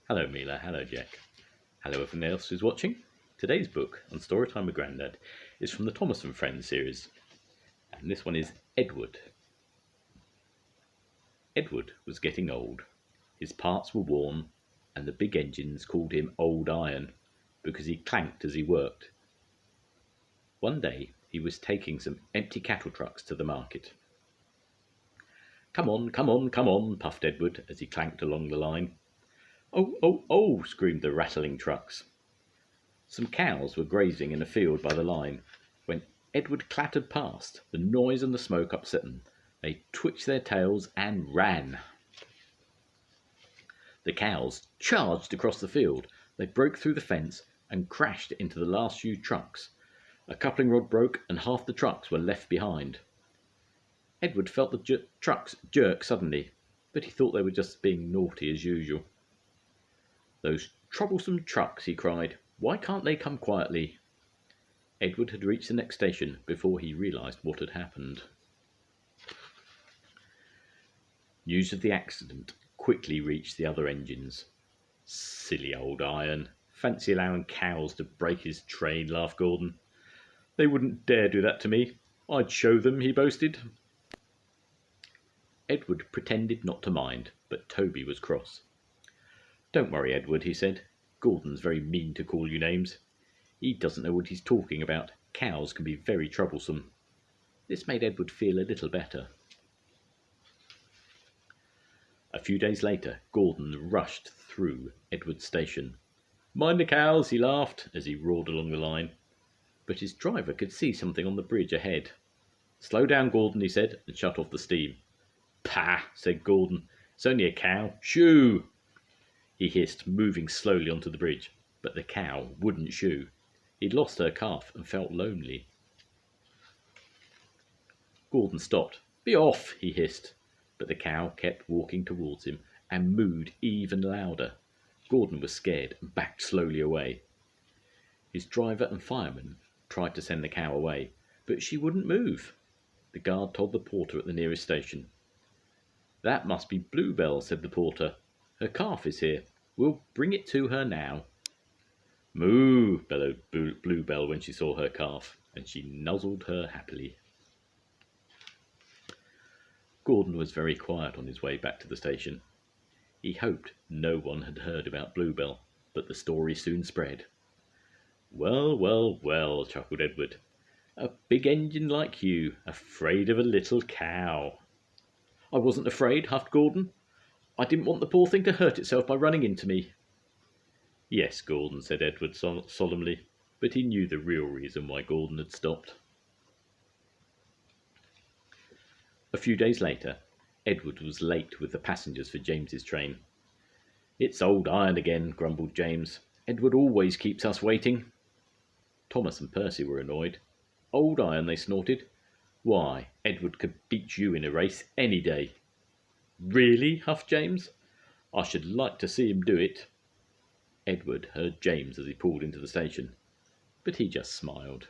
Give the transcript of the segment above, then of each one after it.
Hello Mila, hello Jack. Hello everyone else who's watching. Today's book on Storytime with Grandad is from the Thomas and Friends series, and this one is Edward. Edward was getting old. His parts were worn, and the big engines called him Old Iron because he clanked as he worked. One day he was taking some empty cattle trucks to the market. Come on, come on, come on, puffed Edward as he clanked along the line. Oh, oh, oh, screamed the rattling trucks. Some cows were grazing in a field by the line. When Edward clattered past, the noise and the smoke upset them. They twitched their tails and ran. The cows charged across the field. They broke through the fence and crashed into the last few trucks. A coupling rod broke and half the trucks were left behind. Edward felt the trucks jerk suddenly, but he thought they were just being naughty as usual. Those troublesome trucks, he cried. Why can't they come quietly? Edward had reached the next station before he realised what had happened. News of the accident quickly reached the other engines. Silly old Iron. Fancy allowing cows to break his train, laughed Gordon. They wouldn't dare do that to me. I'd show them, he boasted. Edward pretended not to mind, but Toby was cross. Don't worry, Edward, he said. Gordon's very mean to call you names. He doesn't know what he's talking about. Cows can be very troublesome. This made Edward feel a little better. A few days later, Gordon rushed through Edward's station. Mind the cows, he laughed as he roared along the line. But his driver could see something on the bridge ahead. Slow down, Gordon, he said, and shut off the steam. Pah, said Gordon. It's only a cow. Shoo! He hissed, moving slowly onto the bridge, but the cow wouldn't shoo. He'd lost her calf and felt lonely. Gordon stopped. Be off, he hissed, but the cow kept walking towards him and mooed even louder. Gordon was scared and backed slowly away. His driver and fireman tried to send the cow away, but she wouldn't move. The guard told the porter at the nearest station. That must be Bluebell, said the porter. Her calf is here. We'll bring it to her now. Moo, bellowed Bluebell when she saw her calf, and she nuzzled her happily. Gordon was very quiet on his way back to the station. He hoped no one had heard about Bluebell, but the story soon spread. Well, well, well, chuckled Edward. A big engine like you, afraid of a little cow. I wasn't afraid, huffed Gordon. I didn't want the poor thing to hurt itself by running into me. Yes, Gordon, said Edward solemnly, but he knew the real reason why Gordon had stopped. A few days later, Edward was late with the passengers for James's train. It's old Iron again, grumbled James. Edward always keeps us waiting. Thomas and Percy were annoyed. Old Iron, they snorted. Why, Edward could beat you in a race any day. Really? Huffed James. I should like to see him do it. Edward heard James as he pulled into the station, but he just smiled.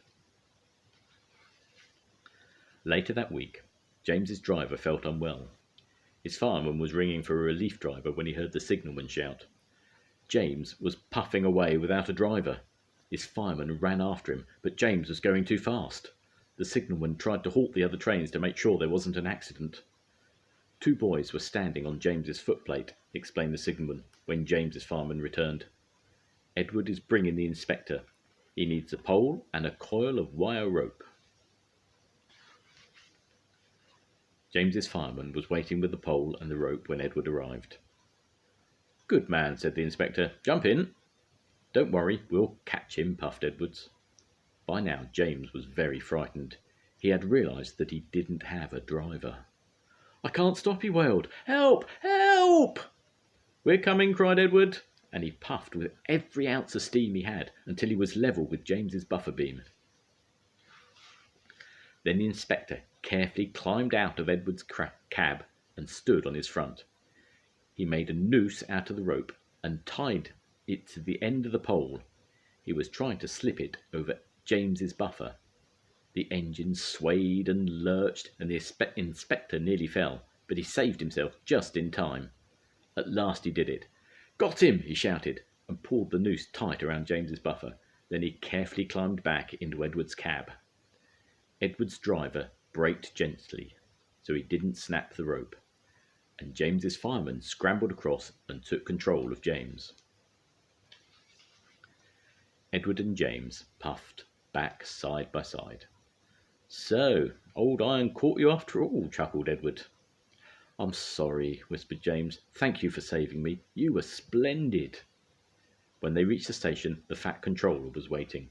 Later that week, James's driver felt unwell. His fireman was ringing for a relief driver when he heard the signalman shout. James was puffing away without a driver. His fireman ran after him, but James was going too fast. The signalman tried to halt the other trains to make sure there wasn't an accident. Two boys were standing on James's footplate, explained the signalman, when James's fireman returned. Edward is bringing the inspector. He needs a pole and a coil of wire rope. James's fireman was waiting with the pole and the rope when Edward arrived. Good man, said the inspector. Jump in. Don't worry, we'll catch him, puffed Edwards. By now, James was very frightened. He had realised that he didn't have a driver. I can't stop, he wailed. Help! Help! We're coming, cried Edward, and he puffed with every ounce of steam he had until he was level with James's buffer beam. Then the inspector carefully climbed out of Edward's cab and stood on his front. He made a noose out of the rope and tied it to the end of the pole. He was trying to slip it over James's buffer. The engine swayed and lurched, and the inspector nearly fell, but he saved himself just in time. At last he did it. "Got him!" he shouted, and pulled the noose tight around James's buffer. Then he carefully climbed back into Edward's cab. Edward's driver braked gently so he didn't snap the rope, and James's fireman scrambled across and took control of James. Edward and James puffed back side by side. "So, old Iron caught you after all," chuckled Edward. "I'm sorry," whispered James. "Thank you for saving me. You were splendid." When they reached the station, the Fat Controller was waiting.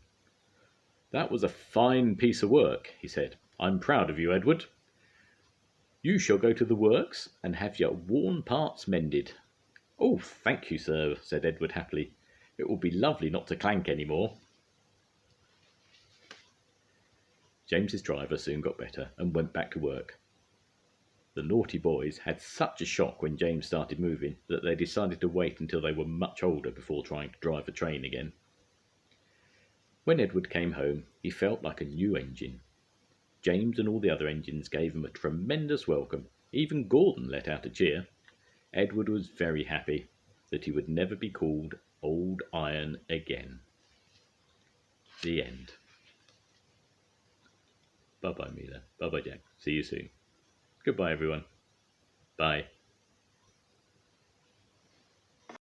"That was a fine piece of work," he said. "I'm proud of you, Edward. You shall go to the works and have your worn parts mended." "Oh, thank you, sir," said Edward happily. "It will be lovely not to clank any more." James's driver soon got better and went back to work. The naughty boys had such a shock when James started moving that they decided to wait until they were much older before trying to drive a train again. When Edward came home, he felt like a new engine. James and all the other engines gave him a tremendous welcome. Even Gordon let out a cheer. Edward was very happy that he would never be called Old Iron again. The end. Bye-bye, Mila. Bye-bye, Jack. See you soon. Goodbye, everyone. Bye.